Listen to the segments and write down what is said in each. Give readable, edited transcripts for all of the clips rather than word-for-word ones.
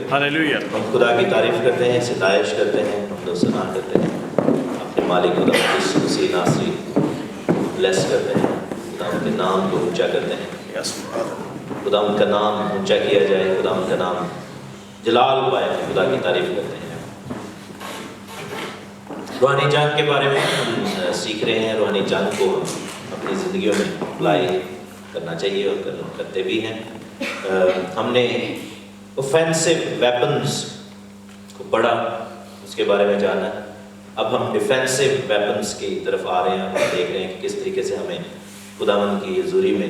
Hallelujah. ہم خدا کی تعریف کرتے ہیں, ستائش کرتے ہیں, حمد و ثنا کرتے ہیں, اپنے مالک خدا یسوع مسیح ناصری بلیس کرتے ہیں, خدا ان کے نام کو اونچا کرتے ہیں. Yes, Father. خدا ان کا نام اونچا کیا جائے, خدا ان کا نام جلال پائے, خدا کی تعریف کرتے ہیں. روحانی جنگ کے بارے میں ہم سیکھ رہے ہیں. روحانی جنگ کو ہم اپنی زندگیوں میں اپلائی کرنا چاہیے اور کرتے بھی ہیں. ہم نے اوفینسو ویپنز کو پڑھا, اس کے بارے میں جانا. اب ہم ڈیفینسو ویپنز کی طرف آ رہے ہیں. ہم دیکھ رہے ہیں کہ کس طریقے سے ہمیں خداوند کی حضوری میں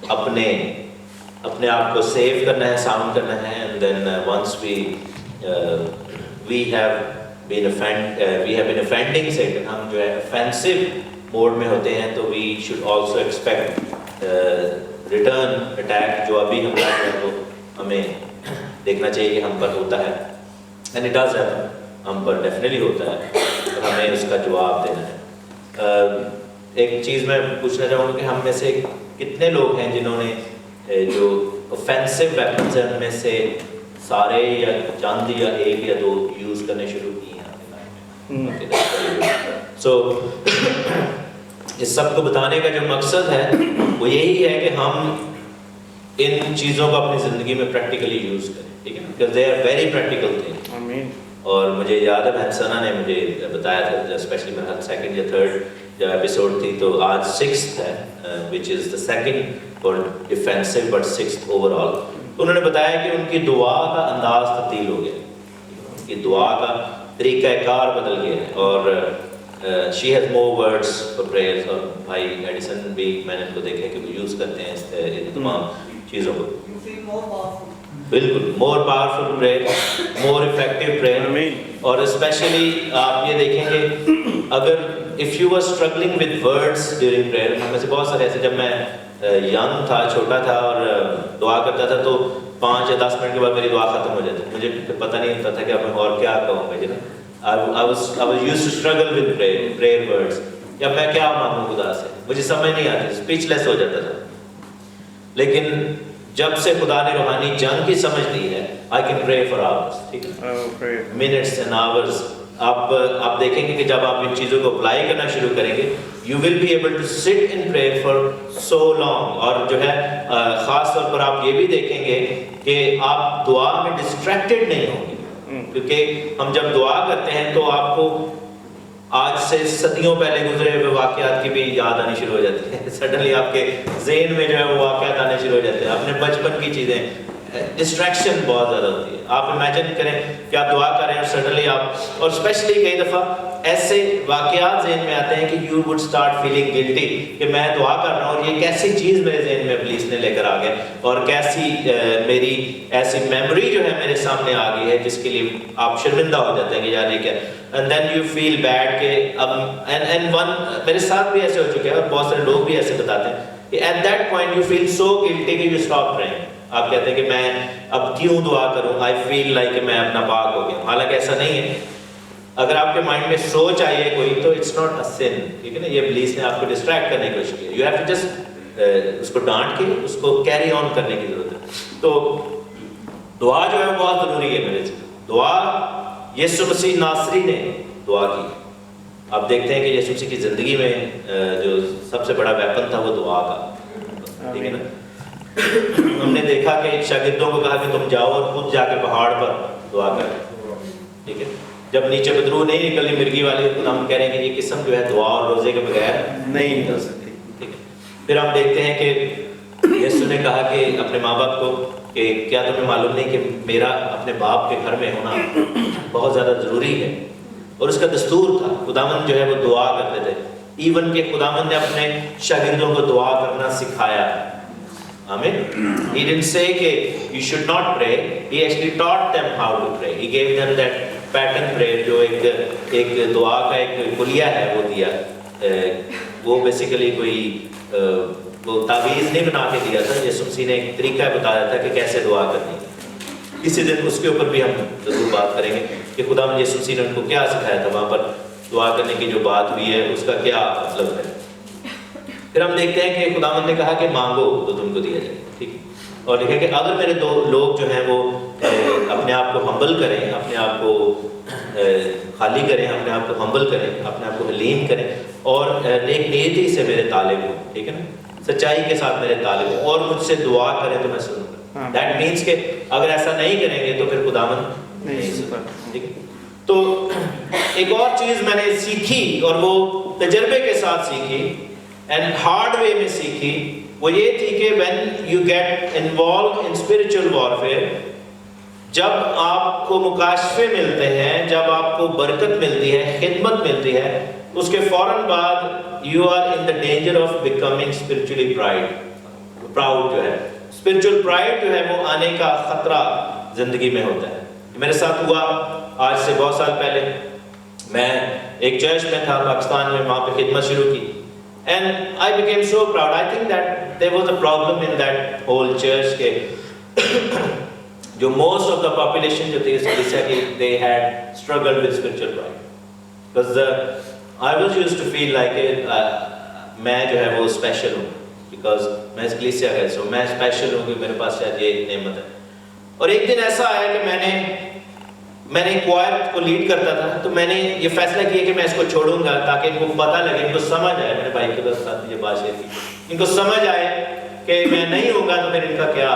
اپنے آپ کو سیو کرنا ہے, ساؤنڈ کرنا ہے. And then once we have been offending Satan, ہم جو ہے offensive موڈ میں ہوتے ہیں, تو we should also expect return attack. جو ابھی ہم کر رہے ہیں وہ ہمیں دیکھنا چاہیے کہ ہم پر ہوتا ہے, and it does happen, ہم پر definitely ہوتا ہے, اور ہمیں اس کا جواب دینا ہے. ایک چیز میں پوچھنا چاہوں گا کہ ہم میں سے کتنے لوگ ہیں جنہوں نے جو offensive weapons ہیں ان میں سے سارے یا چند یا ایک یا دو یوز کرنے شروع کی ہیں. سو اس سب کو بتانے کا جو مقصد ہے وہ یہی ہے کہ ہم ان چیزوں کو اپنی زندگی میں پریکٹیکلی یوز کریں, ٹھیک ہے, because they are very practical things. Amen. اور مجھے یاد ہے بہن ثنا نے مجھے بتایا تھا, اسپیشلی میرا سیکنڈ یا تھرڈ جب ایپیسوڈ تھی, تو آج سکستھ ہے, which is the second for defensive but sixth overall. تو انہوں نے بتایا کہ ان کی دعا کا انداز تبدیل ہو گیا, ان کی دعا کا طریقہ کار بدل گیا ہے, اور she has more words for prayers. اور بھائی ایڈیسن بھی میں نے ان کو دیکھا کہ وہ یوز کرتے ہیں ان تمام چیزوں کو. بالکل more powerful prayer, more effective prayer. اور اسپیشلی آپ یہ دیکھیں کہ اگر if you were struggling with words during prayer, ہم میں سے بہت سارے ایسے, جب میں ینگ تھا, چھوٹا تھا اور دعا کرتا تھا تو 5 یا 10 منٹ کے بعد میری دعا ختم ہو جاتی, مجھے پتہ نہیں ہوتا تھا کہ اب میں اور کیا کہوں گا. I was used to struggle with prayer words. یا میں کیا مانگوں خدا سے, مجھے سمجھ نہیں آتی, اسپیچ لیس ہو جاتا تھا. لیکن جب سے خدا نے روحانی جنگ کی سمجھ دی ہے, I can pray for hours, ٹھیک ہے, minutes and hours. آپ دیکھیں گے کہ جب آپ ان چیزوں کو اپلائی کرنا شروع کریں گے, you will be able to sit in prayer for so long. اور جو ہے خاص طور پر آپ یہ بھی دیکھیں گے کہ آپ دعا میں ڈسٹریکٹڈ نہیں ہوں گے, کیونکہ ہم جب دعا کرتے ہیں تو آپ کو آج سے صدیوں پہلے گزرے ہوئے واقعات کی بھی یاد آنی شروع ہو جاتی ہے. سڈنلی آپ کے ذہن میں جو ہے وہ واقعات آنے شروع ہو جاتے ہیں, اپنے بچپن کی چیزیں. ڈسٹریکشن بہت زیادہ ہوتی ہے. آپ امیجن کریں کہ آپ دعا کریں اور سڈنلی آپ, اور اسپیشلی کئی دفعہ ایسے واقعات ذہن میں آتے ہیں کہ you would start feeling guilty کہ میں دعا کر رہا ہوں اور یہ کیسی چیز میرے ذہن میں ابلیس نے لے کر آ گیا, اور کیسی میری ایسی میموری جو ہے میرے سامنے آ گئی ہے جس کے لیے آپ شرمندہ ہو جاتے ہیں کہ یار یہ کیا. And then you feel bad کہ اب اینڈ ون میرے ساتھ بھی ایسے ہو چکے ہیں اور بہت سارے لوگ بھی ایسے بتاتے ہیں کہ at that point you feel so guilty کہ یو اسٹاپ پریئنگ. آپ کہتے ہیں کہ میں اب کیوں دعا کروں, آئی فیل لائک کہ میں اپنا پاک ہو گیا. حالانکہ ایسا نہیں ہے. اگر آپ کے مائنڈ میں سوچ آئی ہے کوئی تو اٹس ناٹ اے سن, ٹھیک ہے نا. یہ ابلیس نے آپ کو ڈسٹریکٹ کرنے کی کوشش کی. یو ہیو ٹو جسٹ اس کو ڈانٹ کے اس کو کیری آن کرنے کی ضرورت ہے. تو دعا جو ہے بہت ضروری ہے میرے سے. دعا یسوع مسیح ناصری نے دعا کی. آپ دیکھتے ہیں کہ یسوع مسیح کی زندگی میں جو سب سے بڑا ویپن تھا وہ دعا کا, ٹھیک ہے نا. ہم نے دیکھا کہ شاگردوں کو کہا کہ تم جاؤ اور خود جا کے پہاڑ پر دعا کرو, ٹھیک ہے. جب نیچے بدرو نہیں نکلی مرغی والی, تو ہم کہہ رہے ہیں کہ یہ قسم جو ہے دعا اور روزے کے بغیر نہیں نکل سکتی, ٹھیک ہے. پھر ہم دیکھتے ہیں کہ یسوع نے کہا کہ اپنے ماں باپ کو کہ کیا تمہیں معلوم نہیں کہ میرا اپنے باپ کے گھر میں ہونا بہت زیادہ ضروری ہے. اور اس کا دستور تھا. خداوند جو ہے وہ دعا کرتے تھے. ایون کہ خداوند نے اپنے شاگردوں کو دعا کرنا سکھایا. Amen. He didn't say that you should not pray. He actually taught them how to pray. He gave them that pattern prayer جو ایک دعا کا ایک کلیہ ہے وہ دیا. وہ بیسیکلی کوئی وہ تعویذ نہیں بنا کے دیا تھا. یسوع مسیح نے ایک طریقہ بتایا تھا کہ کیسے دعا کرنی ہے. اسی دن اس کے اوپر بھی ہم ضرور بات کریں گے کہ خدا یسوع مسیح نے ان کو کیا سکھایا تھا. وہاں پر دعا کرنے کی جو بات ہوئی ہے اس کا کیا مطلب ہے. پھر ہم دیکھتے ہیں کہ خداوند نے کہا کہ مانگو تو تم کو دیا جائے, ٹھیک ہے. اور لکھا کہ اگر میرے دو لوگ جو ہیں وہ اپنے آپ کو ہمبل کریں, اپنے آپ کو خالی کریں, اپنے آپ کو ہمبل کریں, اپنے آپ کو حلیم کریں, اور نیک نیتی سے میرے طالب ہوں, ٹھیک ہے نا, سچائی کے ساتھ میرے طالب ہوں, اور مجھ سے دعا کریں تو میں سنوں گا. دیٹ مینس کہ اگر ایسا نہیں کریں گے تو پھر خداوند نہیں سنتا, ٹھیک ہے. تو ایک اور چیز میں نے سیکھی, اور وہ تجربے کے ساتھ سیکھی اینڈ ہارڈ وے میں سیکھی, وہ یہ تھی کہ when you get involved in spiritual warfare, جب آپ کو مکاشفے ملتے ہیں, جب آپ کو برکت ملتی ہے, خدمت ملتی ہے, اس کے فوراً بعد you are in the danger of becoming spiritually proud جو ہے. spiritual pride جو ہے وہ آنے کا خطرہ زندگی میں ہوتا ہے. میرے ساتھ ہوا آج سے بہت سال پہلے. میں ایک چرچ میں تھا پاکستان میں, وہاں پہ خدمت شروع کی, and I became so proud. I think that there was a problem in that whole church کہ جو most of the population جو تھی اس کلیسیا کی, they had struggled with spiritual pride, because I was used to feel like میں جو ہے وہ special ہوں, because میں اس کلیسیا کا حصہ ہوں, میں special ہوں کہ میرے پاس شاید یہ نعمت ہے. اور ایک دن ایسا آیا کہ میں نے کوائر کو لیڈ کرتا تھا, تو میں نے یہ فیصلہ کیا کہ میں اس کو چھوڑوں گا تاکہ ان کو پتہ لگے, ان کو سمجھ آئے, میرے بھائی کے ساتھ یہ بات شیئر کی, ان کو سمجھ آئے کہ میں نہیں ہوں گا تو پھر ان کا کیا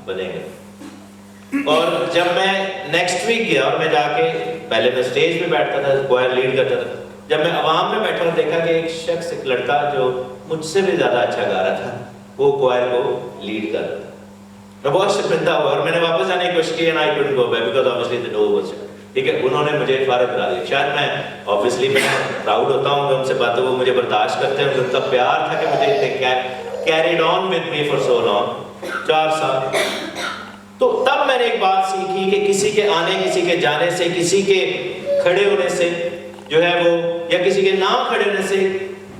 بنے گا. اور جب میں نیکسٹ ویک گیا, اور میں جا کے پہلے میں اسٹیج پہ بیٹھتا تھا, کوائر لیڈ کرتا تھا, جب میں عوام میں بیٹھا اور دیکھا کہ ایک شخص, ایک لڑکا جو مجھ سے بھی زیادہ اچھا گا رہا تھا, وہ کوائر کو لیڈ کر رہا تھا. میں بہت شرمندہ ہوا, اور میں نے واپس آنے کی کوشش کی, and I couldn't go back because obviously the door was shut. ٹھیک ہے, انہوں نے مجھے فارغ کرا دیا. شاید میں obviously میں پراؤڈ ہوتا ہوں کہ ان سے باتوں وہ مجھے برداشت کرتے ہیں, ان کا پیار تھا کہ مجھے carried on with me for so long, 4 سال. تو تب میں نے ایک بات سیکھی کہ کسی کے آنے, کسی کے جانے سے, کسی کے کھڑے ہونے سے جو ہے وہ, یا کسی کے نہ کھڑے ہونے سے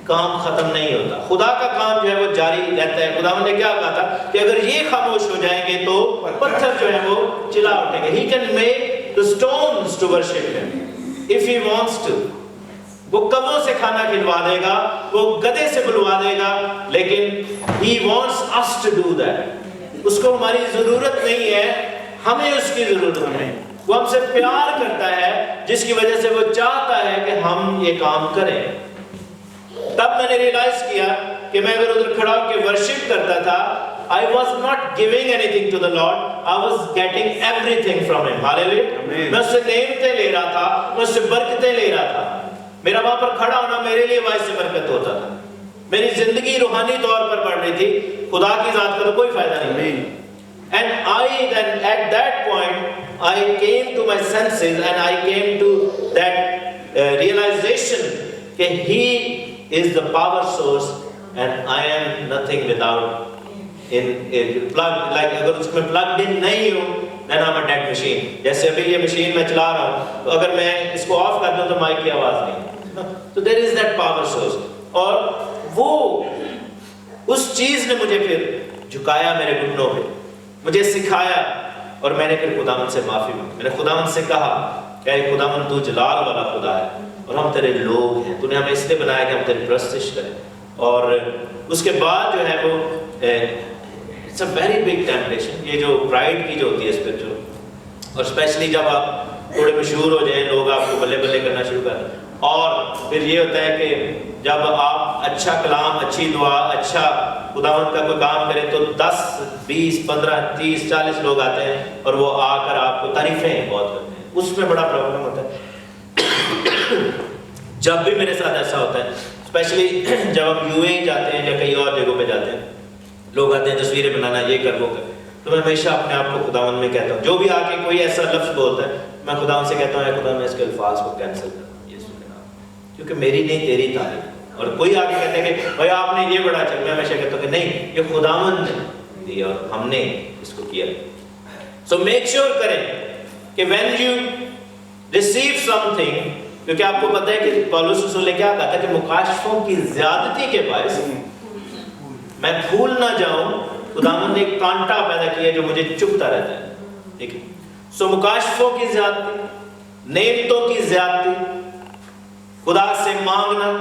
کام ختم نہیں ہوتا. خدا کا کام جو ہے وہ جاری رہتا ہے. خدا نے کیا کہا تھا کہ اگر یہ خاموش ہو جائیں گے تو پتھر جو ہے وہ چلا اٹھیں گے. He can make the stones to worship him if he wants to. وہ کبوں سے کھانا کھلوا دے گا, وہ گدھے سے بلوا دے گا, لیکن he wants us to do that. اس کو ہماری ضرورت نہیں ہے, ہمیں اس کی ضرورت ہے. وہ ہم سے پیار کرتا ہے, جس کی وجہ سے وہ چاہتا ہے کہ ہم یہ کام کریں. تب میں نے ریلائز کیا کہ میں اگر ادھر کھڑا ہو کے ورشپ کرتا تھا, I was not giving anything to the Lord, I was getting everything from him. Hallelujah. میں اس سے نعمتیں لے رہا تھا, میں اس سے برکتیں لے رہا تھا. میرا وہاں پر کھڑا ہونا میرے لیے باعث برکت ہوتا تھا. میری زندگی روحانی طور پر بڑھ رہی تھی, خدا کی ذات کا تو کوئی فائدہ نہیں. And I then at that point I came to my senses and I came to that realization that he is the power source and I am nothing without in plug, like اگر اس میں plugged in نہیں ہوں then I'm a dead machine. جیسے ابھی یہ machine میں چلا رہا ہوں, تو اگر میں اس کو آف کر دوں تو مائک کی آواز نہیں. تو there is that power source. اور وہ اس چیز نے مجھے پھر جھکایا میرے گھٹنوں پہ, مجھے سکھایا, اور میں نے پھر خداوند سے معافی مانگی. میں نے خداوند سے کہا کہ اے خداوند تو جلال والا خدا ہے اور ہم تیرے لوگ ہیں, تو نے ہمیں اس لیے بنایا کہ ہم تیری پرستش کریں. اور اس کے بعد جو ہے وہ it's a very big temptation, یہ جو پرائڈ کی جو ہوتی ہے اسپرچل, اور اسپیشلی جب آپ تھوڑے مشہور ہو جائیں, لوگ آپ کو بلے بلے کرنا شروع کر دیں, اور پھر یہ ہوتا ہے کہ جب آپ اچھا کلام, اچھی دعا, اچھا خداوند کا کوئی کام کریں تو 10 20 15 30 40 لوگ آتے ہیں اور وہ آ کر آپ کو تعریفیں بہت کرتے ہیں. اس میں بڑا پرابلم ہوتا ہے. جب بھی میرے ساتھ ایسا ہوتا ہے, اسپیشلی جب ہم یو اے جاتے ہیں یا کہیں اور جگہوں پہ جاتے ہیں, لوگ آتے ہیں تصویریں بنانا, یہ کر وہ کر, تو میں ہمیشہ اپنے آپ کو خداوند میں کہتا ہوں, جو بھی آ کے کوئی ایسا لفظ بولتا ہے, میں خداوند سے کہتا ہوں اے خدا میں اس کے الفاظ کو کینسل کرتا ہوں یسوع کے نام, کیونکہ میری نہیں تیری تعریف. اور کوئی آگے کہتے ہیں کہ بھائی آپ نے یہ بڑا چل, میں ہمیشہ کہتا ہوں کہ نہیں, یہ خداوند نے دیا اور ہم نے اس کو کیا. سو میک شیور کریں کہ when you receive something, کیونکہ آپ کو پتہ ہے کہ پولس رسول نے کیا کہا تھا کہ مکاشفوں کی زیادتی کے باعث میں بھول نہ جاؤں. خداوند نے ایک کانٹا پیدا کیا جو مجھے چبھتا رہتا ہے. ٹھیک ہے, سو مکاشفوں کی زیادتی, نعمتوں کی زیادتی, خدا سے مانگنا,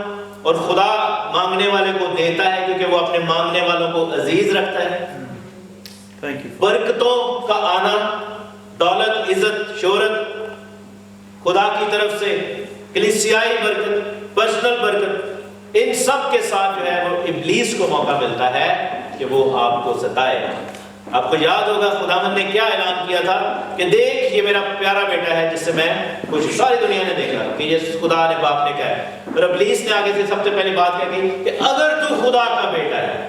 اور خدا مانگنے والے کو دیتا ہے کیونکہ وہ اپنے مانگنے والوں کو عزیز رکھتا ہے. برکتوں کا آنا, دولت، عزت، شہرت، خدا کی طرف سے کلیسیائی برکت، پرسنل برکت، ان سب کے ساتھ جو ہے وہ ابلیس کو موقع ملتا ہے کہ وہ آپ کو ستائے. آپ کو یاد ہوگا خداوند نے کیا اعلان کیا تھا کہ دیکھ یہ میرا پیارا بیٹا ہے جس سے میں خوش ہوں. ساری دنیا نے دیکھا کہ یہ خدا نے باپ نے کہا ہے. اور ابلیس نے آگے سے سب سے پہلی بات کیا کی کہ اگر تو خدا کا بیٹا ہے،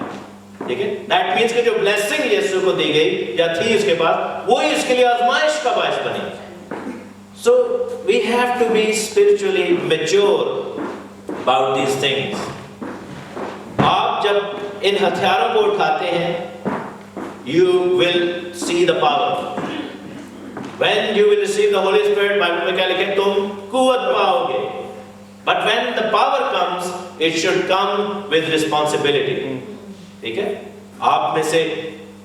ٹھیک ہے، دیٹ مینس کہ جو بلیسنگ یسوع کو دی گئی یا تھی اس کے پاس، وہی اس کے لیے آزمائش کا باعث بنی. So we have to be spiritually mature about these things. آپ جب ان ہتھیاروں کو اٹھاتے ہیں you will see the power. When you will receive the Holy Spirit, Bible میں کیا لکھے؟ تم قوت پاؤ گے. But when the power comes, it should come with responsibility. ٹھیک ہے، آپ میں سے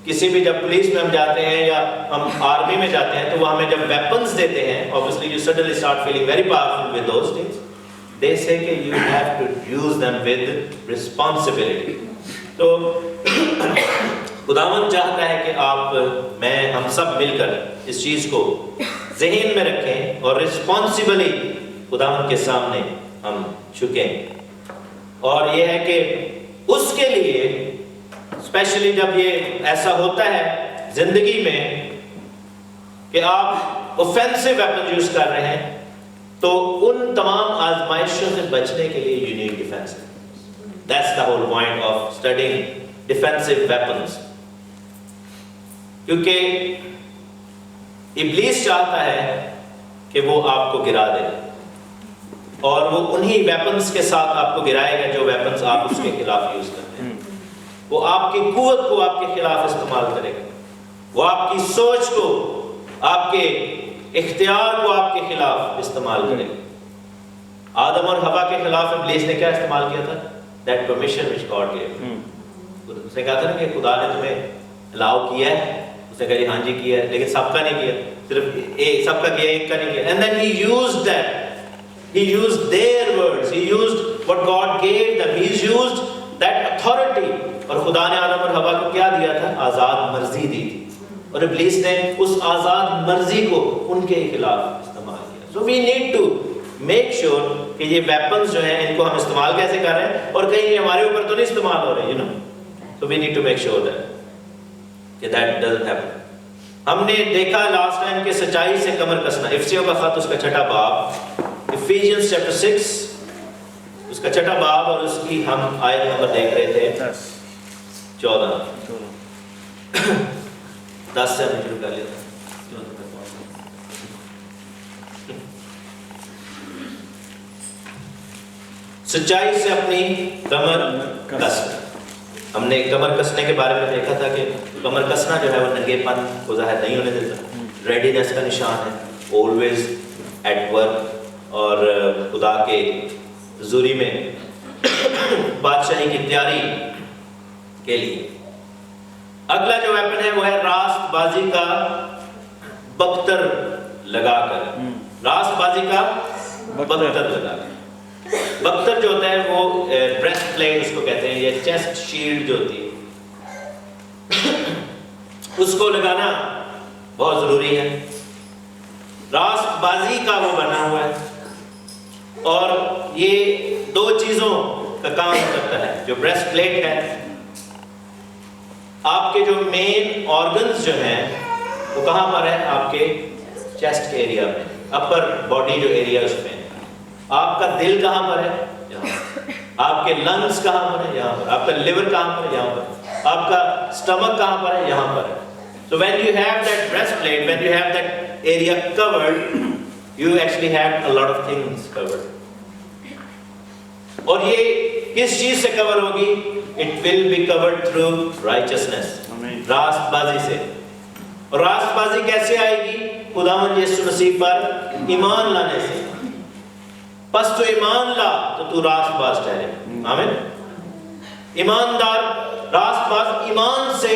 کسی بھی جب پولیس میں ہم جاتے ہیں یا ہم آرمی میں جاتے ہیں تو وہ ہمیں جب ویپنز دیتے ہیں، obviously you suddenly start feeling very powerful with those things. They say کہ you have to use them with responsibility. تو خداوند چاہتا ہے کہ آپ، میں، ہم سب مل کر اس چیز کو ذہن میں رکھیں اور رسپانسبلی خداوند کے سامنے ہم جھکیں. اور یہ ہے کہ اس کے لیے اسپیشلی جب یہ ایسا ہوتا ہے زندگی میں کہ آپ اوفینسو ویپن یوز کر رہے ہیں، تو ان تمام آزمائشوں سے بچنے کے لیے you need defensive. That's the whole point of studying defensive weapons. کیونکہ ابلیس چاہتا ہے کہ وہ آپ کو گرا دے، اور وہ انہی ویپنز کے ساتھ آپ کو گرائے گا جو ویپنز آپ اس کے خلاف یوز کرتے ہیں. وہ آپ کی قوت کو آپ کے خلاف استعمال کرے گا، وہ آپ کی سوچ کو، آپ کے اختیار کو آپ کے خلاف استعمال کرے گا. آدم اور حوا کے خلاف ابلیس نے کیا استعمال کیا تھا؟ That permission which God gave. اس نے کہا تھا نا کہ خدا نے تمہیں الاؤ کیا ہے، اس نے کہا جی ہاں جی کیا ہے، لیکن سب کا نہیں کیا، صرف ایک، سب کا کیا ایک کا نہیں کیا. And then he used that, he used their words, he used what God gave them, he used that authority. اور خدا نے آدم اور حوا کو کیا دیا تھا؟ آزاد مرضی دی تھی، اور ابلیس نے اس آزاد مرضی کو ان کے خلاف استعمال کیا. So we need to make sure کہ یہ ویپنز جو ہیں ان کو ہم استعمال کیسے کر رہے ہیں، اور کہیں یہ ہمارے اوپر تو نہیں استعمال ہو رہے، you know. So we need to make sure that that doesn't happen. ہم نے دیکھا لاسٹ ٹائم کہ سچائی سے کمر کسنا، افسیوں کا خط اس کا 6واں باب، Ephesians chapter 6 اس کا 6واں باب، اور اس کی ہم آیت نمبر دیکھ رہے تھے 14. 10 سے ہم شروع کر لیا تھا. سچائی سے اپنی کمر کسنا. ہم نے کمر کسنے کے بارے میں دیکھا تھا کہ کمر کسنا جو ہے وہ ننگے پن کو ظاہر نہیں ہونے دیتا، ریڈینس کا نشان ہے، always at work، اور خدا کے حضوری میں بادشاہی کی تیاری کے لیے. اگلا جو ویپن ہے وہ ہے راست بازی کا بختر لگا کر. راست بازی کا بختر لگا کر. بختر جو ہوتا ہے وہ بریسٹ پلیٹ اس کو کہتے ہیں، یا چیسٹ شیلڈ جو ہوتی ہے، اس کو لگانا بہت ضروری ہے. راست بازی کا وہ بنا ہوا ہے، اور یہ 2 چیزوں کا کام کرتا ہے. جو بریسٹ پلیٹ ہے، آپ کے جو مین آرگنز جو ہیں وہ کہاں پر ہے؟ آپ کے چیسٹ کے ایریا میں، اپر باڈی جو ایریا اس میں. آپ کا دل کہاں پر ہے؟ یہاں. آپ کے لنگز کہاں پر ہے؟ یہاں پر. آپ کا لیور کہاں پر ہے؟ یہاں پر. آپ کا سٹمک کہاں پر ہے؟ یہاں پر ہے. So when you have that breastplate, when you have that area covered, you actually have a lot of things covered. اور یہ کس چیز سے کور ہوگی؟ It will be covered through righteousness. راست بازی سے. اور راست بازی کیسے آئے گی؟ خداوند یسوع مسیح پر ایمان لانے سے. پس تو ایمان لا تو تو راست باز ٹھہرے. آمین. ایماندار راست باز ایمان سے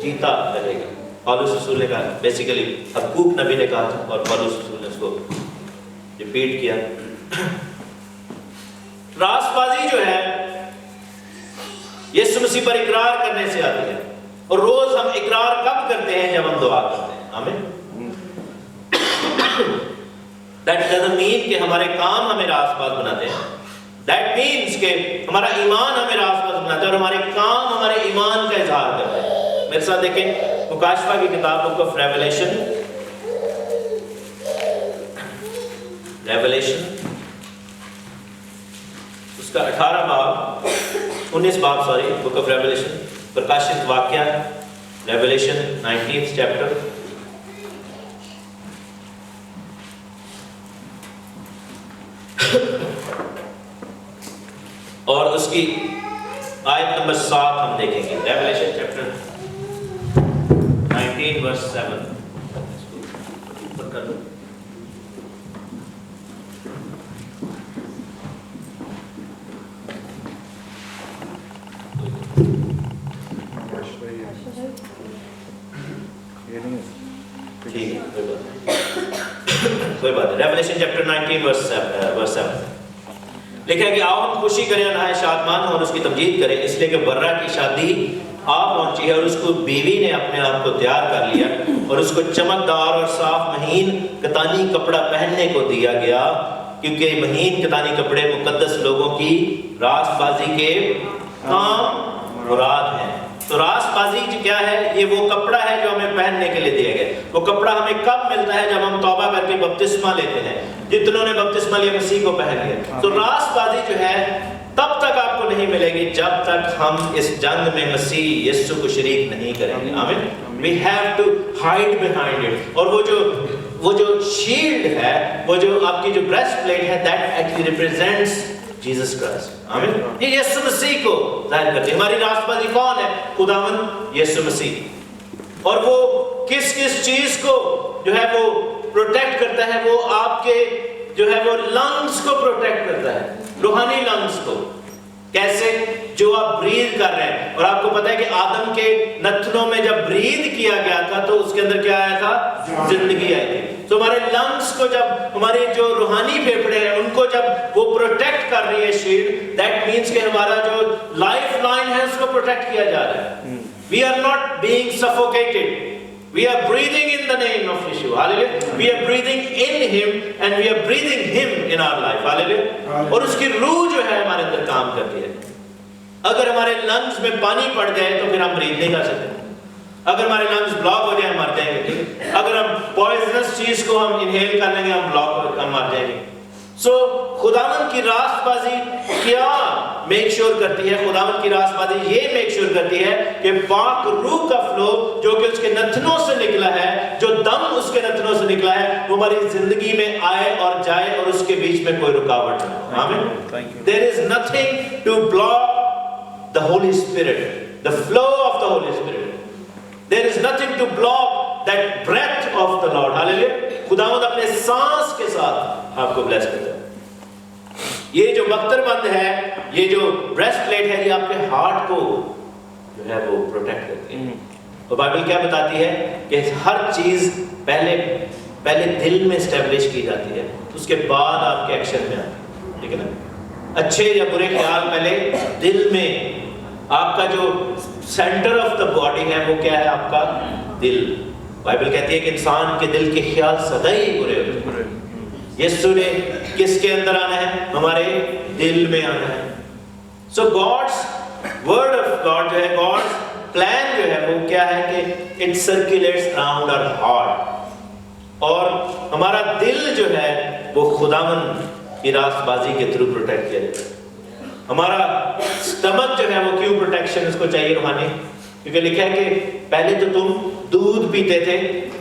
جیتا رہے گا. پالوس رسول نے کہا، بیسیکلی حقوق نبی نے کہا تھا، اور پالوس رسول نے اس کو ریپیٹ کیا. راست بازی جو ہے یسوع مسیح پر اقرار کرنے سے آتی ہے. اور روز ہم اقرار کب کرتے ہیں؟ جب ہم دعا کرتے ہیں. آمین. That doesn't mean کہ ہمارے کام ہمیں راست باز بناتے ہیں. That means کہ ہمارا ایمان ہمیں راست باز بناتا ہے اور ہمارے کام ہمارے ایمان کا اظہار کرتے ہیں. میرے ساتھ دیکھیں مکاشفہ کی کتاب بک آف ریویلیشن اس کا 19 باب بک آف ریویلیشن، پرکاشت واقعہ، ریویلیشن 19th چیپٹر. اور اس کی آیت نمبر 7 ہم دیکھیں گے. Revelation chapter 19 verse 7. کوئی بات نہیں. ریویلیشن چیپٹر 19 verse 7 لکھا ہے کہ آؤ ہم خوشی کریں اور نہایت شادمان ہوں اور اس کی تمجید کریں، اس لیے کہ برہ کی شادی آ پہنچی ہے اور اس کو بیوی نے اپنے آپ کو تیار کر لیا اور اس کو چمکدار اور صاف مہین کتانی کپڑا پہننے کو دیا گیا، کیونکہ مہین کتانی کپڑے مقدس لوگوں کی راست بازی کے کام مراد ہیں. تو راست بازی کیا ہے؟ یہ وہ کپڑا ہے جو ہمیں پہننے کے لیے دیا گیا. وہ کپڑا ہمیں کب ملتا ہے؟ جب ہم توبہ کر کے بپتسمہ لیتے ہیں. جتنوں نے بپتسمہ لیا مسیح کو پہن لیا. تو راست بازی جو ہے تب تک آپ کو نہیں ملے گی جب تک ہم اس جنگ میں مسیح یسوع کو شریک نہیں کریں گے. آمین. We have to hide behind it. اور وہ جو شیلڈ ہے، وہ جو آپ کی جو بریسٹ پلیٹ ہے، that actually represents Jesus Christ. آمین. یہ یسوع مسیح کو ظاہر کرتی ہے. ہماری راست بازی کون ہے؟ خداوند یسوع مسیح. اور وہ کس چیز کو جو ہے وہ پروٹیکٹ کرتا ہے؟ وہ آپ کے جو ہے وہ لنگز کو پروٹیکٹ کرتا ہے، روحانی لنگز کو. کیسے؟ جو آپ بریتھ کر رہے ہیں. اور آپ کو پتا ہے کہ آدم کے نتنوں میں جب بریتھ کیا گیا تھا تو اس کے اندر کیا آیا تھا؟ زندگی آئی تھی. تو ہمارے لنگز کو جب ہمارے جو روحانی پھیپھڑے ہیں ان کو جب وہ پروٹیکٹ کر رہی ہے شیلڈ، دیٹ مینس کہ ہمارا جو لائف لائن ہے اس کو پروٹیکٹ کیا جا رہا ہے. We are not being suffocated. We are breathing in the name of Yeshua. Hallelujah. We are breathing in Him and we are breathing Him in our life. Hallelujah. اور اس کی روح جو ہے ہمارے اندر کام کرتی ہے. اگر ہمارے لنگز میں پانی پڑ جائے تو پھر ہم بریتھ نہیں کر سکتے. اگر ہمارے لنگز بلاک ہو جائے ہم مر جائیں گے. اگر ہم پوائزنس چیز کو ہم انہیل کر لیں گے ہم مر جائیں گے. سو خداوند کی راست بازی کیا میک شور کرتی ہے؟ خداوند کی راست بازی یہ میک شور کرتی ہے کہ پاک روح کا فلو جو کہ اس کے نتنوں سے نکلا ہے، جو دم اس کے نتنوں سے نکلا ہے، وہ ہماری زندگی میں آئے اور جائے اور اس کے بیچ میں کوئی رکاوٹ نہ ہو. آمین. There is nothing to block the Holy Spirit, the flow of the Holy Spirit. There is nothing to block that breath of the Lord. Hallelujah. خداوند اپنے سانس کے ساتھ آپ کو بلیس کرتا ہے. یہ جو بختر بند ہے، یہ جو بریسٹ پلیٹ ہے، یہ آپ کے ہارٹ کو جو ہے وہ پروٹیکٹ کرتی ہے. اور بائبل کیا بتاتی ہے کہ ہر چیز پہلے دل میں اسٹیبلش کی جاتی ہے، اس کے بعد آپ کے ایکشن میں آتی ہے. ٹھیک ہے نا؟ اچھے یا برے خیال پہلے دل میں. آپ کا جو سینٹر آف دا باڈی ہے وہ کیا ہے؟ آپ کا دل. بائبل کہتی ہے کہ انسان کے دل کے خیال سدا ہی برے ہوتے ہیں. یسوع نے کس کے اندر آنا ہے؟ ہمارے دل میں آنا ہے. سو گاڈس ورڈ آف گاڈ جو ہے، گاڈس پلان جو ہے وہ کیا ہے کہ اٹ سرکولیٹس اراؤنڈ آور ہارٹ. اور ہمارا دل جو ہے وہ خداوند کی راست بازی کے تھرو پروٹیکٹ کیا جاتا ہے. ہمارا سٹمک جو ہے وہ کیوں پروٹیکشن اس کو چاہیے روحانی؟ کیونکہ لکھا ہے کہ پہلے تو تم دودھ پیتے تھے،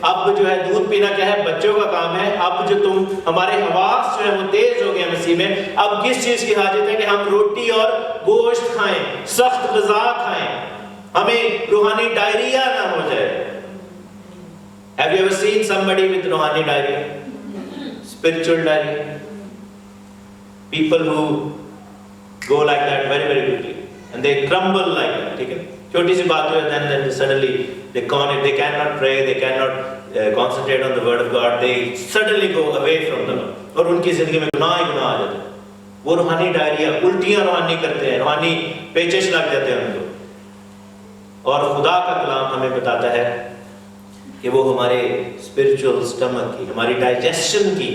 اب جو ہے دودھ پینا کیا ہے؟ بچوں کا کام ہے. اب جو تم ہمارے حواس جو ہے وہ تیز ہو گئے مسیح میں. اب کس چیز کی حاجت ہے کہ ہم روٹی اور گوشت کھائیں، سخت غذا کھائیں، ہمیں روحانی ڈائریا نہ ہو جائے. Have you ever seen somebody with روحانی diarrhoea? Spiritual diarrhea. People who go like that very very quickly and they crumble like that. ٹھیک ہے؟ چھوٹی سی بات ہے then suddenly they cannot pray, they cannot concentrate on the word of God, they suddenly go away from the Lord. اور ان کی زندگی میں گناہ ہی گناہ آ جاتے ہیں. وہ روحانی ڈائریا، الٹیاں روحانی کرتے ہیں، روحانی پیچش لگ جاتے ہیں ان کو. اور خدا کا کلام ہمیں بتاتا ہے کہ وہ ہمارے اسپرچل سٹمک کی، ہماری ڈائجیشن کی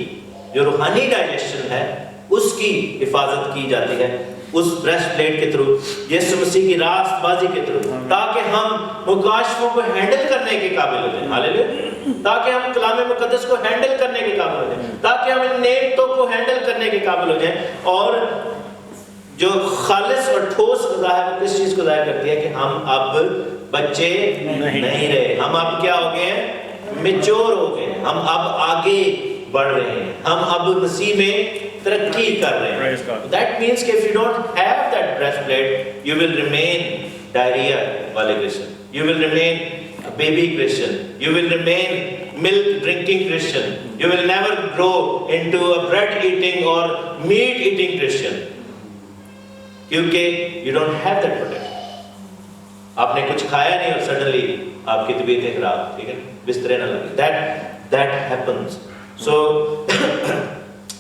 جو روحانی ڈائجیشن ہے اس کی حفاظت کی جاتی ہے اس بریسٹ پلیٹ کے تھرو، یسوع مسیح کی راست بازی کے تھرو، تاکہ ہم مکاشفوں کو ہینڈل کرنے کے قابل ہو جائیں، ہاللیلویہ، تاکہ ہم کلام مقدس کو ہینڈل کرنے کے قابل ہو جائیں، تاکہ ہم ان نعمتوں کو ہینڈل کرنے کے قابل ہو جائیں. اور جو خالص اور ٹھوس غذا ہے وہ کس چیز کو ظاہر کرتی ہے کہ ہم اب بچے نہیں رہے، ہم اب کیا ہو گئے ہیں؟ میچور ہو گئے ہیں، ہم اب آگے بڑھ رہے ہیں، ہم اب مسیح میں ترقی کر رہے ہیں. That means کہ if you don't have that breastplate, you will remain diarrhea والے Christian, you will remain a baby Christian, you will remain milk drinking Christian, you will never grow into a bread eating or meat eating Christian, کیونکہ you don't have that protection. آپ نے کچھ کھایا نہیں اور suddenly آپ کی طبیعت خراب، ٹھیک ہے، بسترے نہ لگے. That happens. So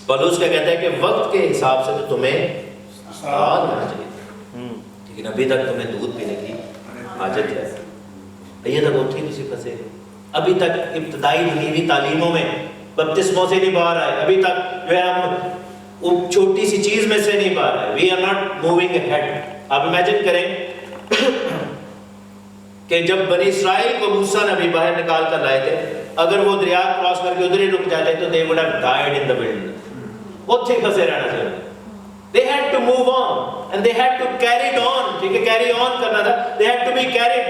پولس کیا کہتا ہے کہ وقت کے حساب سے تو تمہیں سال ہونا چاہیے، لیکن ابھی تک تمہیں دودھ پینے کی حاجت ہے. یہ تک اتھی تسی پھنسے، ابھی تک ابتدائی دینی تعلیموں میں بپتسموں سے نہیں باہر آئے، ابھی تک جو ہے ہم چھوٹی سی چیز میں سے نہیں باہر آئے. We are not moving ahead. آپ امیجن کریں کہ جب بنی اسرائیل کو موسیٰ نبی باہر نکال کر لائے تھے، اگر وہ دریا کراس کر کے ادھر ہی رک جاتے تو they would have died in the wilderness. اتھے پھنسے رہنا چاہیے. They had to move on and they had to carry on. ٹھیک ہے، carry on کرنا تھا. They had to be carried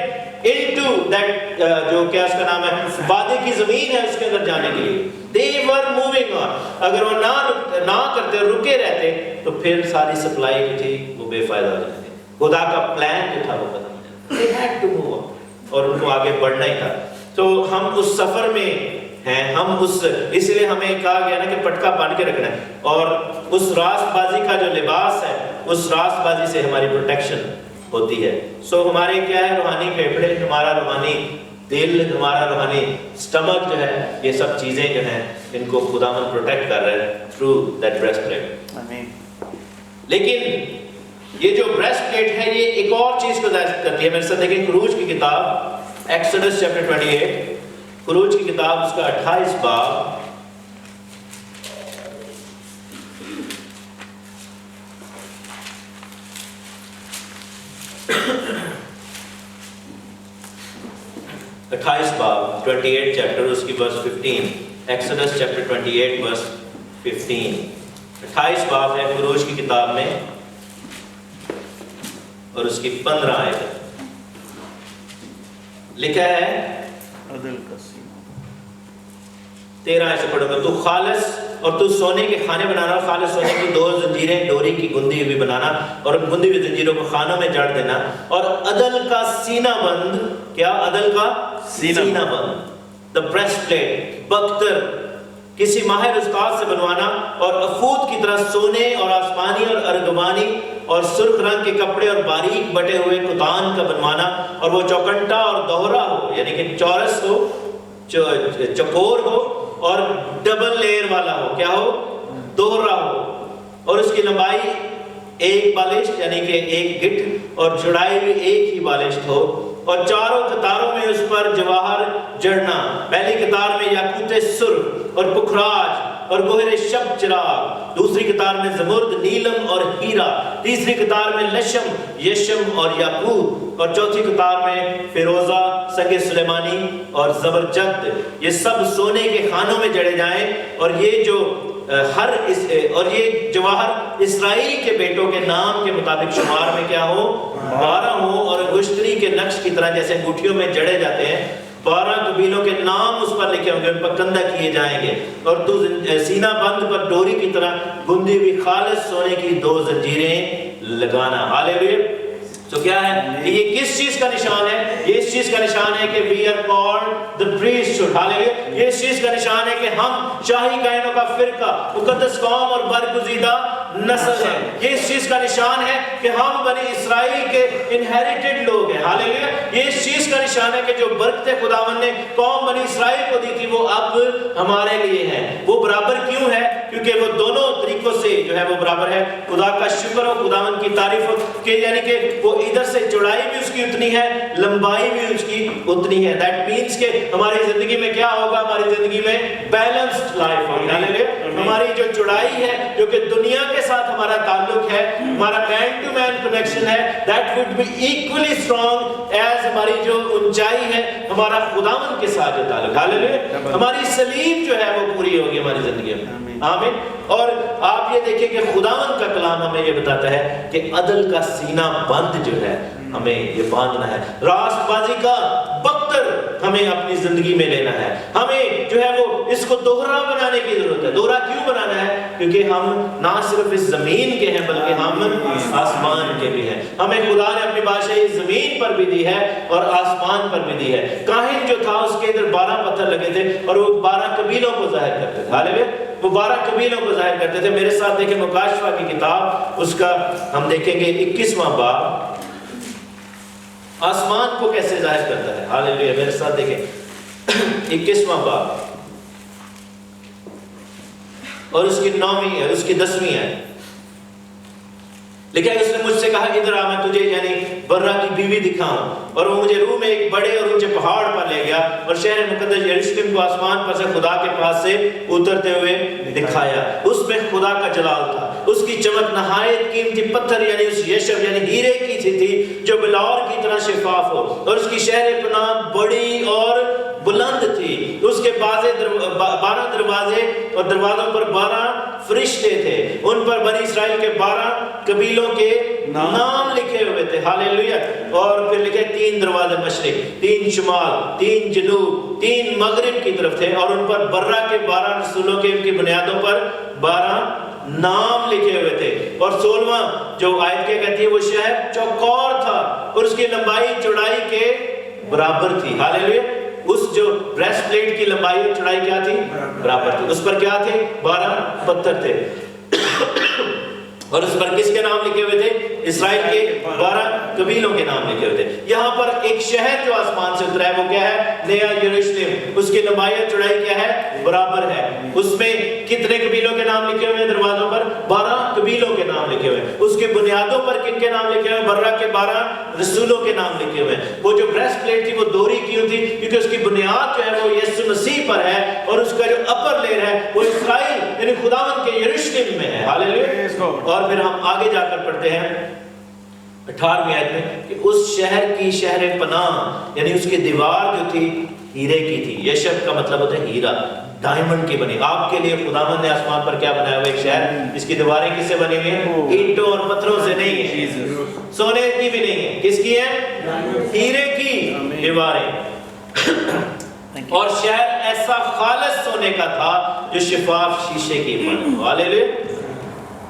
into that جو کیا اس کا نام ہے وعدے کی زمین ہے اس کے اندر جانے کے لیے. They were moving on. اگر وہ نہ کرتے اور رکے رہتے تو پھر ساری سپلائی جو تھی وہ بے فائدہ ہو جاتی. خدا کا پلان جو تھا وہ ختم ہو جاتا. They had to move on. اور ان کو آگے بڑھنا ہی تھا. تو ہم اس سفر میں ہیں، ہم اس لیے ہمیں کہا گیا نا کہ پٹکا باندھ کے رکھنا ہے، اور اس راست بازی کا جو لباس ہے اس راست بازی سے ہماری پروٹیکشن ہوتی ہے. سو ہمارے کیا ہے، روحانی پھیپھڑے، ہمارا روحانی دل، ہمارا روحانی سٹمک جو ہے، یہ سب چیزیں جو ہیں ان کو خداوند پروٹیکٹ کر رہے ہیں تھرو دیٹ بریسٹ پلیٹ. لیکن یہ جو بریسٹ پلیٹ ہے یہ ایک اور چیز کو ظاہر کرتی ہے. میرے ساتھ دیکھیں خروج کی کتاب ایکسوڈس چیپٹر 28، خروج کی کتاب اس کا 28 باب، باب 28 چیپٹر اس کی ورس 15. ایکسوڈس چیپٹر 28 ورس 15. 28 باب ہے خروج کی کتاب میں اور اس کی 15 آیت ہے. لکھا ہے 13 ایسے پڑھو گا، تو خالص اور تو سونے کے خانے بنانا، اور خالص سونے کی 2 زنجیریں ڈوری کی گندی ہوئی بنانا، اور ان گندی ہوئی زنجیروں کو خانوں میں جڑ دینا، اور عدل کا سینہ بند. کیا عدل کا سینہ بند؟ the breastplate، بختر کسی ماہر استاد سے بنوانا، اور افود کی طرح سونے اور آسمانی اور ارغوانی اور سرخ رنگ کے کپڑے اور باریک بٹے ہوئے کتان کا بنوانا، اور وہ چوکنٹا اور دوہرا ہو، یعنی کہ چورس ہو، چکور ہو، اور ڈبل لیئر والا ہو. کیا ہو؟ دوہرا ہو. اور اس کی لمبائی 1 بالشت یعنی کہ 1 گٹھ، اور چوڑائی بھی 1 ہی بالشت ہو، اور چاروں قطاروں میں اس پر جواہر جڑنا. پہلی قطار میں یاقوت سرخ اور پکھراج اور گوہر شب چراغ، دوسری قطار میں زمرد، نیلم اور ہیرا، تیسری قطار میں لشم، یشم اور یاقوت، اور چوتھی قطار میں فیروزہ، سنگ سلیمانی اور زبرجد. یہ سب سونے کے خانوں میں جڑے جائیں، اور یہ جواہر اسرائیل کے بیٹوں کے نام کے مطابق شمار میں کیا ہو؟ 12 ہو، اور انگشتری کے نقش کی طرح جیسے انگوٹھیوں میں جڑے جاتے ہیں. 12 قبیلوں کے نام اس پر لکھے ہوں گے، ان پر کندہ کیے جائیں گے. اور تو سینہ بند پر ڈوری کی طرح گندی ہوئی خالص سونے کی 2 زنجیریں لگانا. ہاللیلویہ. تو کیا ہے یہ کس چیز کا نشان ہے؟ یہ اس چیز کا نشان ہے کہ we are called the priesthood. ہاللیلویہ. یہ اس چیز کا نشان ہے کہ ہم شاہی کائنوں کا فرقہ، مقدس قوم اور برگزیدہ نسل ہے. یہ اس چیز کا نشان ہے کہ ہم بنی اسرائیل کے انہیریٹڈ لوگ ہیں. ہاللیلویہ. یہ اس چیز کا نشان ہے کہ جو برکتیں خداوند نے قوم بنی اسرائیل کو دی تھی وہ اب ہمارے لیے ہیں. وہ برابر کیوں ہے؟ کیونکہ وہ دونوں طریقوں سے جو ہے وہ برابر ہے. خدا کا شکر ہو، خداوند کی تعریف ہو کہ یعنی کہ وہ ادھر سے چوڑائی بھی اس کی اتنی ہے، لمبائی بھی اس کی اتنی ہے. دیٹ مینس کہ ہماری زندگی میں کیا ہوگا؟ ہماری زندگی میں بیلنسڈ لائف ہوگی. ہماری جو چوڑائی ہے جو کہ دنیا کے ساتھ ہمارا تعلق ہے, ہمارا مین ٹو مین کنیکشن ہے, that would be equally strong as ہماری جو اونچائی ہے ہمارا خداوند کے ساتھ جو تعلق. ہاللیلویہ. ہماری سلیب جو ہے وہ پوری ہوگی ہماری زندگی میں. آمین. اور آپ یہ دیکھیں کہ خداوند کا کلام ہمیں یہ بتاتا ہے کہ عدل کا سینہ بند جو ہے ہمیں یہ باندھنا ہے, راست بازی کا بختر ہمیں اپنی زندگی میں لینا ہے. ہمیں جو ہے وہ اس کو دوہرا بنانے کی ضرورت ہے. دوہرا کیوں بنانا ہے؟ کیونکہ ہم نہ صرف اس زمین کے ہیں بلکہ ہم آسمان کے بھی ہیں. ہمیں خدا نے اپنی بادشاہی زمین پر بھی دی ہے اور آسمان پر بھی دی ہے. کاہن جو تھا اس کے ادھر 12 پتھر لگے تھے اور وہ 12 قبیلوں کو ظاہر کرتے تھے. ہاللیلویہ. وہ 12 قبیلوں کو ظاہر کرتے تھے. میرے ساتھ دیکھیں مکاشفہ کی کتاب, اس کا ہم دیکھیں گے 21واں باب آسمان کو کیسے ظاہر کرتا ہے. ہاللیلویہ. میرے ساتھ دیکھیں 21واں باب اور اس کی 9ویں ہے, اس کی 10ویں ہے. لکھا ہے اس نے مجھ سے کہا ادھر آ, میں تجھے یعنی برا کی بیوی دکھاؤں. اور وہ مجھے روح میں ایک بڑے اور اونچے پہاڑ پر لے گیا اور شہر مقدس یروشلم کو آسمان پر سے خدا کے پاس سے اترتے ہوئے دکھایا. اس میں خدا کا جلال تھا. اس کی چمک نہایت قیمتی پتھر یعنی اس یشب یعنی ہیرے کی تھی جو بلور کی طرح شفاف ہو. اور اس کی شہر پناہ بڑی اور بلند تھی. اس کے 12 دروازے اور دروازوں پر 12 فرشتے تھے. ان پر بنی اسرائیل کے 12 قبیلوں کے نام لکھے ہوئے تھے. ہاللیلویہ. اور پھر لکھے 3 دروازے مشرق, 3 شمال, 3 جنوب, 3 مغرب کی طرف تھے. اور ان پر برہ کے 12 رسولوں کے ان کی بنیادوں پر 12 نام لکھے ہوئے تھے. اور 16واں جو آیت کیا کہتی ہے وہ شہر چوکور تھا اور اس کی لمبائی چوڑائی کے برابر تھی. ہاللیلویہ. اس جو بریسٹ پلیٹ کی لمبائی اور چوڑائی کیا تھی؟ برابر تھی. اس پر کیا تھے؟ 12 پتھر تھے. اور اس پر کس کے نام لکھے ہوئے تھے؟ اسرائیل کے 12 قبیلوں کے نام لکھے ہوئے تھے. یہاں پر ایک شہر جو آسمان سے اترا ہے وہ کیا ہے؟ نیا یروشلم. اس کی لمبائی اور چوڑائی کیا ہے؟ برابر ہے. اس میں کتنے قبیلوں کے نام لکھے ہوئے ہیں؟ دروازوں پر 12 قبیلوں کے نام لکھے ہوئے ہیں. اس کی بنیادوں پر کن کے نام لکھے ہوئے ہیں؟ برہ کے 12 رسولوں کے نام لکھے ہوئے ہیں. وہ جو بریسٹ پلیٹ تھی وہ دوہری کیوں تھی؟ کیونکہ اس کی بنیاد جو ہے وہ یسوع مسیح پر ہے اور اس کا جو اپر لیئر ہے وہ اسرائیل یعنی خداوند کے یروشلم میں ہے. ہاللیلویہ. اور پھر ہم آگے جا کر پڑھتے ہیں 18ویں آیت میں کہ اس شہر کی شہر پناہ یعنی اس کی دیوار جو تھی ہیرے کی تھی. یشب کا مطلب ہوتا ہے ہیرا, ڈائمنڈ کی بنی. آپ کے لیے خداوند نے آسمان پر کیا بنایا ہوا؟ ایک شہر. اس کی دیواریں کس سے بنی ہوئی ہیں؟ اینٹوں اور پتھروں سے نہیں ہیں, سونے کی بھی نہیں ہے. کس کی ہیں؟ ہیرے کی دیواریں. اور شہر ایسا خالص سونے کا تھا جو شفاف شیشے کی بنی. ہاللیلویہ.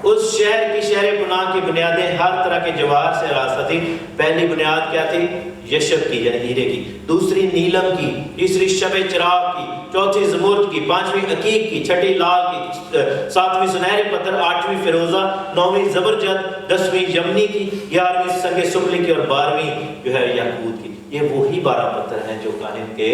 اس شہر کی شہر پناہ کی بنیادیں ہر طرح کے جواہر سے راستہ تھی. پہلی بنیاد کیا تھی؟ یشب کی یعنی ہیرے کی. دوسری نیلم کی, تیسری شب چراغ کی, چوتھی زمرد کی, 5ویں عقیق کی, 6ٹھی لال کی, 7ویں سنہری پتھر, 8ویں فیروزہ, 9ویں زبرجد, 10ویں یمنی کی, 11ویں سنگ سفلی کی اور 12ویں جو ہے یاقوت کی. یہ وہی 12 پتھر ہیں جو کاہن کے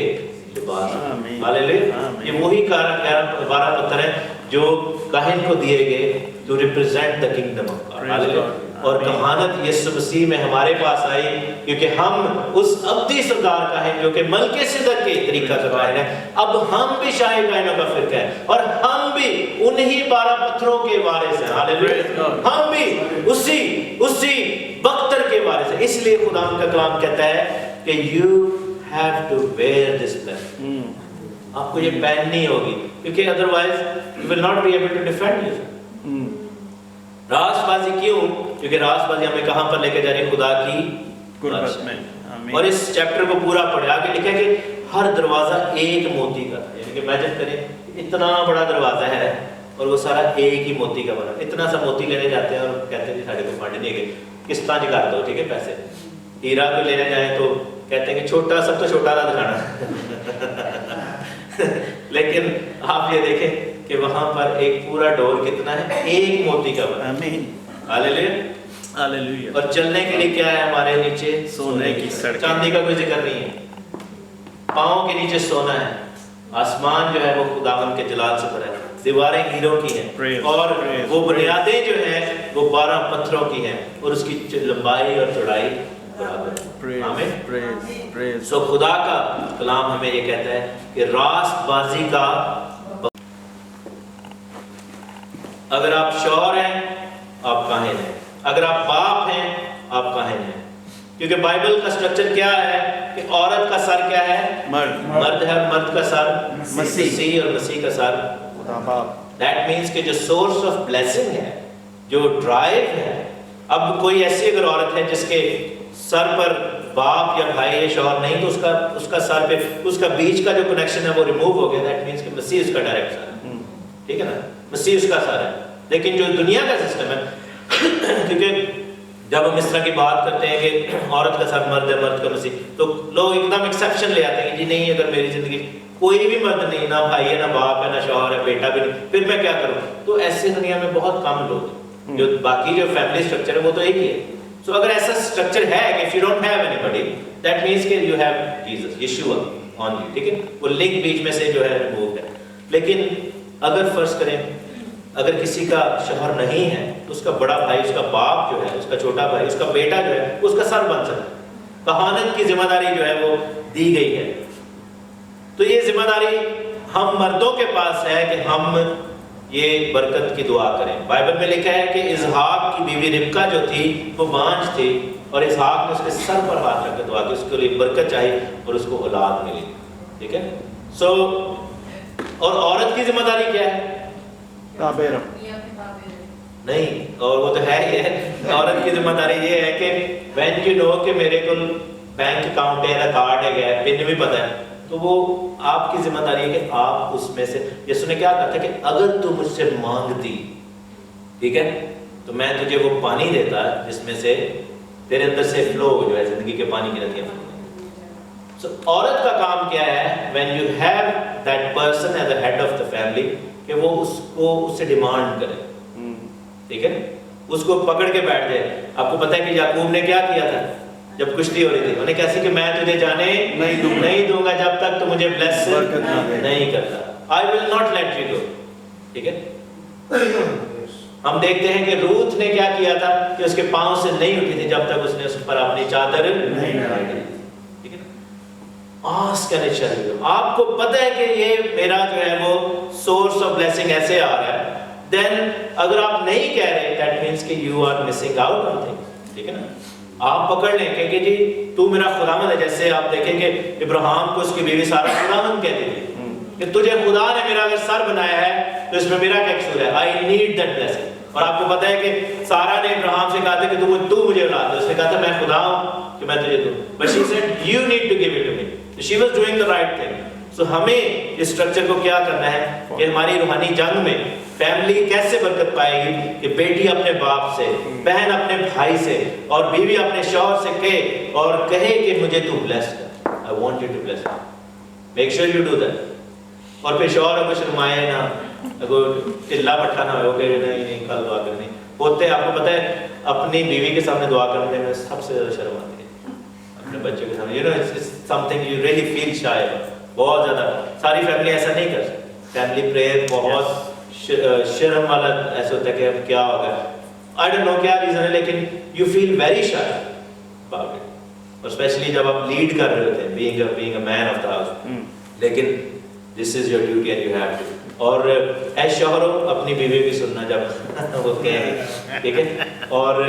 لباس. ہاللیلویہ. یہ وہی 12 پتھر ہیں جو کاہن کو دیے گئے to represent the kingdom of God. ہاللیلویہ. اور کہانت یسوع مسیح میں ہمارے پاس آئی کیونکہ ہم اس ابدی سردار کا ہیں جو کہ ملک صدق کے طریقہ سے قائل ہے. اب ہم بھی شاہی کائنوں کا فرقہ ہے اور ہم بھی انہی 12 پتھروں کے وارث ہیں. ہاللیلویہ. ہم بھی اسی بختر کے وارث ہیں. اس لیے خدا کا کلام کہتا ہے کہ you have to wear this flesh. آپ کو یہ پہننی ہوگی کیونکہ otherwise you will not be able to defend yourself. راست بازی کیوں؟ کیونکہ راست بازی ہمیں کہاں پر لے کے جا رہی ہے؟ خدا کی قربت میں. اور اس چیپٹر کو پورا پڑھے. آگے لکھا کہ ہر دروازہ ایک موتی کا تھا. یعنی کہ امیجن کریں اتنا بڑا دروازہ ہے اور وہ سارا ایک ہی موتی کا بنا. اتنا سا موتی لینے جاتے ہیں اور کہتے ہیں ساڑھے کو فنڈ نہیں ہے, قسطاں نکال دو, ٹھیک ہے, پیسے. ہیرا کو لینے جائیں تو کہتے ہیں کہ چھوٹا, سب تو چھوٹا نہ دکھانا. لیکن آپ یہ دیکھیں کہ وہاں پر ایک پورا ڈور کتنا ہے؟ ایک موتی کا بنا. ہاللیلویہ. ہاللیلویہ. اور چلنے کے لیے کیا ہے ہمارے نیچے؟ سونے کی سڑک. چاندی کا کوئی ذکر نہیں ہے. پاؤں کے نیچے سونا ہے. آسمان جو ہے وہ خداوند کے جلال سے بھرا ہے. دیواریں ہیروں کی ہیں اور وہ بنیادیں جو ہیں وہ 12 پتھروں کی ہیں اور اس کی لمبائی اور چوڑائی برابر. آمین. سو خدا کا کلام ہمیں یہ کہتا ہے کہ راست بازی کا اگر آپ شوہر ہیں آپ کاہن ہیں، اگر آپ باپ ہیں آپ کاہن ہیں، کیونکہ بائبل کا سٹرکچر کیا ہے کہ عورت کا سر کیا ہے؟ مرد ہے، اور مرد کا سر مسیح، اور مسیح کا سر دیٹ مینس کہ جو سورس آف بلیسنگ ہے، جو ڈرائیو ہے، اب کوئی ایسی اگر عورت ہے جس کے سر پر باپ یا بھائی یا شوہر نہیں، تو اس کا سر پہ اس کا بیچ کا جو کنیکشن ہے وہ ریموو ہو گیا، دیٹ مینس کہ مسیح اس کا ڈائریکٹ سر ہے، ٹھیک ہے نا، مسیح اس کا سر ہے۔ لیکن جو دنیا کا سسٹم ہے، کیونکہ جب ہم اس طرح کی بات کرتے ہیں کہ عورت کا سر مرد ہے، مرد کا مسیح، تو لوگ ایک دم ایکسیپشن لے آتے ہیں کہ جی نہیں، اگر میری زندگی کوئی بھی مرد نہیں، نہ بھائی ہے، نہ باپ ہے، نہ شوہر ہے، بیٹا بھی نہیں، پھر میں کیا کروں؟ تو ایسے دنیا میں بہت کم لوگ ہیں، جو باقی جو فیملی سٹرکچر ہے وہ تو ایک ہی ہے۔ سو اگر ایسا سٹرکچر ہے کہ if you don't have anybody, that means کہ you have Jesus, Yeshua on you، ٹھیک ہے، وہ لنک بیچ میں سے جو ہے ریموو ہے۔ لیکن اگر فرض کریں اگر کسی کا شوہر نہیں ہے تو اس کا بڑا بھائی، اس کا باپ جو ہے، اس کا چھوٹا بھائی، اس کا بیٹا جو ہے، اس کا سر بن سکتا ہے۔ کہانت کی ذمہ داری جو ہے وہ دی گئی ہے۔ تو یہ ذمہ داری ہم مردوں کے پاس ہے کہ ہم یہ برکت کی دعا کریں۔ بائبل میں لکھا ہے کہ اسحاق کی بیوی ربکا جو تھی وہ بانجھ تھی، اور اسحاق نے اس کے سر پر ہاتھ رکھ کے دعا کی، اس کے لیے برکت چاہی اور اس کو اولاد ملی، ٹھیک ہے۔ سو اور عورت کی ذمہ داری کیا ہے؟ نہیں، اور وہ تو ہے ہی ہے۔ عورت کی ذمہ داری یہ ہے کہ when you know کہ میرے کو بینک اکاؤنٹ ہے، کارڈ ہے، پن بھی پتہ ہے، تو وہ آپ کی ذمہ داری ہے کہ آپ اس میں سے، یسوع نے کیا کہا تھا کہ اگر تو مجھ سے مانگتی، ٹھیک ہے، تو میں تجھے وہ پانی دیتا جس میں سے تیرے اندر سے فلو جو ہے زندگی کے پانی کی ندیاں۔ سو عورت کا کام کیا ہے when you have that person as the head of the family کہ وہ اس کو اس سے ڈیمانڈ کرے، ٹھیک ہے، اس کو پکڑ کے بیٹھ جائے۔ آپ کو پتہ ہے کہ یعقوب نے کیا کیا تھا جب کشتی ہو رہی تھی؟ انہوں نے کیسے کہ میں تجھے جانے نہیں دوں گا جب تک تو مجھے بلیس نہیں کرتا، I will not let you go، ٹھیک ہے۔ ہم دیکھتے ہیں کہ روت نے کیا کیا تھا کہ اس کے پاؤں سے نہیں اٹھی تھی جب تک اس نے اس پر اپنی چادر نہیں ڈالی، ٹھیک ہے۔ Ask and it shall be given۔ آپ کو پتہ ہے کہ یہ میرا جو ہے وہ سورس آف بلیسنگ ایسے آ رہا ہے، دین اگر آپ نہیں کہہ رہے دیٹ مینس کہ you are missing out on things, ٹھیک ہے نا۔ آپ پکڑ لیں کہ جی تو میرا خداوند ہے، جیسے آپ دیکھیں کہ ابراہیم کو اس کی بیوی سارہ خداوند کہتی تھی کہ تجھے خدا نے میرا اگر سر بنایا ہے تو اس میں میرا کیا قصور ہے، آئی نیڈ دیٹ بلیسنگ۔ اور آپ کو پتہ ہے کہ سارہ نے ابراہیم سے کہا تھا کہ تو مجھے اولاد دے، اس نے کہا تھا میں خدا ہوں کہ میں تجھے دوں، but she said you need to give it to me, she was doing the right thing. So ہمیں اس اسٹرکچر کو کیا کرنا ہے کہ ہماری روحانی جنگ میں فیملی کیسے برکت پائے گی کہ بیٹی اپنے باپ سے، بہن اپنے بھائی سے، اور بیوی اپنے شوہر سے کہے اور کہے کہ مجھے تو بلیس کر، I want you to bless me، make sure you do that۔ اور پھر شوہر کو شرمائے نہ، اگر چلا پٹھا نہ ہو کہ نہیں کل دعا کرنی ہوتے۔ آپ کو پتہ ہے اپنی بیوی کے سامنے دعا کرنے میں سب سے زیادہ شرم آتی ہے، اپنے بچوں کے سامنے، you know it's something you really feel shy about، بہت زیادہ۔ ساری فیملی ایسا نہیں کر سکتی، فیملی پریئر بہت شرم والا ایسا ہوتا ہے کہ اب کیا ہوگا، آئی ڈونٹ نو کیا ریزن ہے، لیکن you feel very shy about it, اور اسپیشلی جب آپ لیڈ کر رہے ہوتے ہیں being a man of the house, لیکن this is your duty and you have to. اور اے شوہروں اپنی بیوی کی سننا جب وہ کہیں، ٹھیک ہے، اور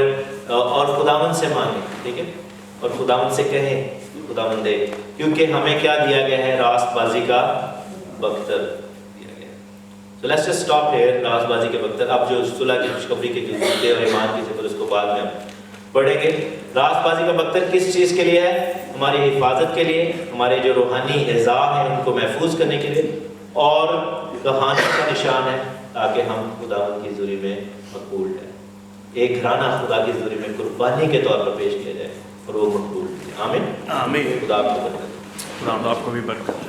خداوند سے مانگیں، ٹھیک ہے، اور خداوند سے کہیں خداوند دے، کیونکہ ہمیں کیا دیا گیا ہے؟ راست بازی کا بختر دیا گیا ہے۔ So let's just stop here، راست بازی کے بختر۔ اب جو صلح کی خوشخبری کے جو جوتے اور ایمان کی سے، پھر اس کو بعد میں پڑھیں گے۔ راست بازی کا بختر کس چیز کے لیے ہے؟ ہماری حفاظت کے لیے، ہمارے جو روحانی اعضاء ہیں ان کو محفوظ کرنے کے لیے، اور کہانی کا نشان ہے تاکہ ہم خداوند کی حضوری میں مقبول ہیں، ایک گھرانہ خدا کی حضوری میں قربانی کے طور پر پیش کیا جائے اور وہ مقبول ہے۔ آمین، آمین۔ خدا آپ کو برکت، خدا آپ کو بھی برکت۔